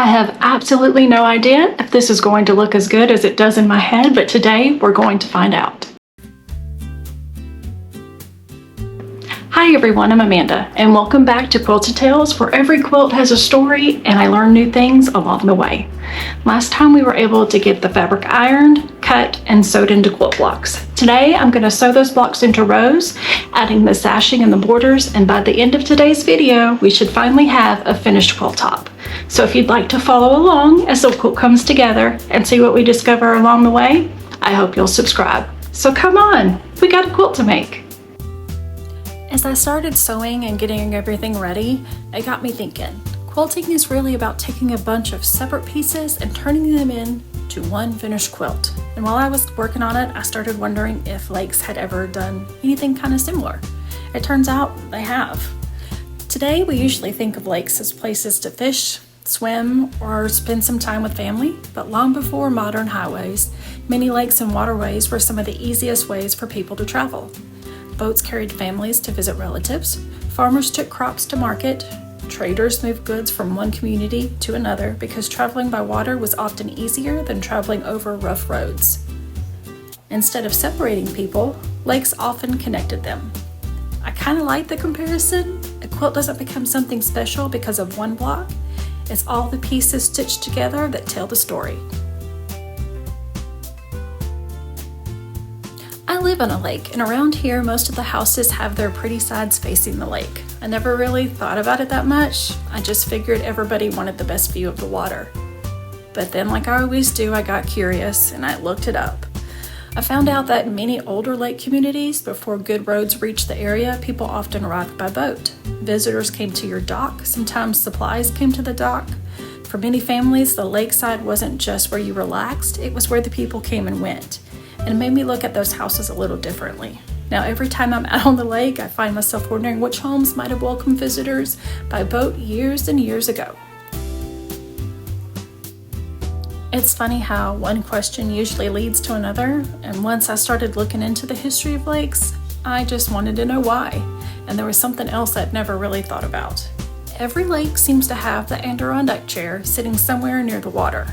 I have absolutely no idea if this is going to look as good as it does in my head, but today we're going to find out. Hi everyone, I'm Amanda, and welcome back to Quilted Tales, where every quilt has a story and I learn new things along the way. Last time we were able to get the fabric ironed, cut, and sewed into quilt blocks. Today I'm going to sew those blocks into rows, adding the sashing and the borders, and by the end of today's video we should finally have a finished quilt top. So if you'd like to follow along as the quilt comes together and see what we discover along the way, I hope you'll subscribe. So come on, we got a quilt to make. As I started sewing and getting everything ready, it got me thinking. Quilting is really about taking a bunch of separate pieces and turning them into one finished quilt. And while I was working on it, I started wondering if lakes had ever done anything kind of similar. It turns out they have. Today, we usually think of lakes as places to fish, swim, or spend some time with family, but long before modern highways, many lakes and waterways were some of the easiest ways for people to travel. Boats carried families to visit relatives, farmers took crops to market, traders moved goods from one community to another because traveling by water was often easier than traveling over rough roads. Instead of separating people, lakes often connected them. I kind of like the comparison. A quilt doesn't become something special because of one block. It's all the pieces stitched together that tell the story. I live on a lake, and around here most of the houses have their pretty sides facing the lake. I never really thought about it that much. I just figured everybody wanted the best view of the water. But then, like I always do, I got curious and I looked it up. I found out that in many older lake communities, before good roads reached the area, people often arrived by boat. Visitors came to your dock, sometimes supplies came to the dock. For many families, the lakeside wasn't just where you relaxed, it was where the people came and went. And it made me look at those houses a little differently. Now, every time I'm out on the lake, I find myself wondering which homes might have welcomed visitors by boat years and years ago. It's funny how one question usually leads to another, and once I started looking into the history of lakes, I just wanted to know why, and there was something else I'd never really thought about. Every lake seems to have the Adirondack chair sitting somewhere near the water.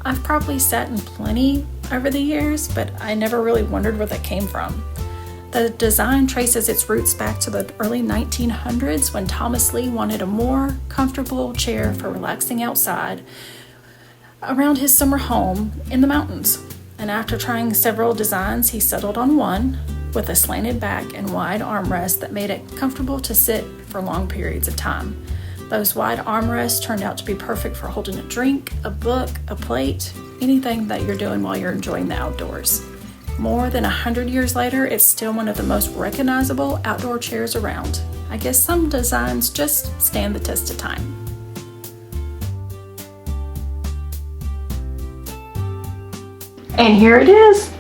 I've probably sat in plenty over the years, but I never really wondered where that came from. The design traces its roots back to the early 1900s when Thomas Lee wanted a more comfortable chair for relaxing outside around his summer home in the mountains. And after trying several designs, he settled on one with a slanted back and wide armrest that made it comfortable to sit for long periods of time. Those wide armrests turned out to be perfect for holding a drink, a book, a plate, anything that you're doing while you're enjoying the outdoors. More than 100 years later, it's still one of the most recognizable outdoor chairs around. I guess some designs just stand the test of time. And here it is.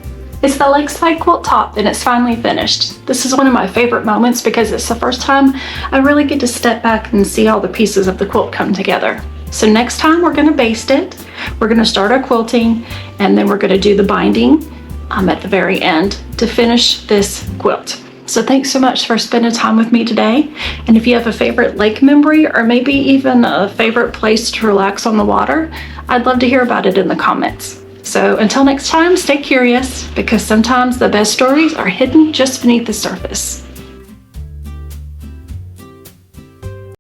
It's the Lakeside Quilt top, and it's finally finished. This is one of my favorite moments because it's the first time I really get to step back and see all the pieces of the quilt come together. So next time we're going to baste it, we're going to start our quilting, and then we're going to do the binding at the very end to finish this quilt. So thanks so much for spending time with me today. And if you have a favorite lake memory or maybe even a favorite place to relax on the water, I'd love to hear about it in the comments. So until next time, stay curious, because sometimes the best stories are hidden just beneath the surface.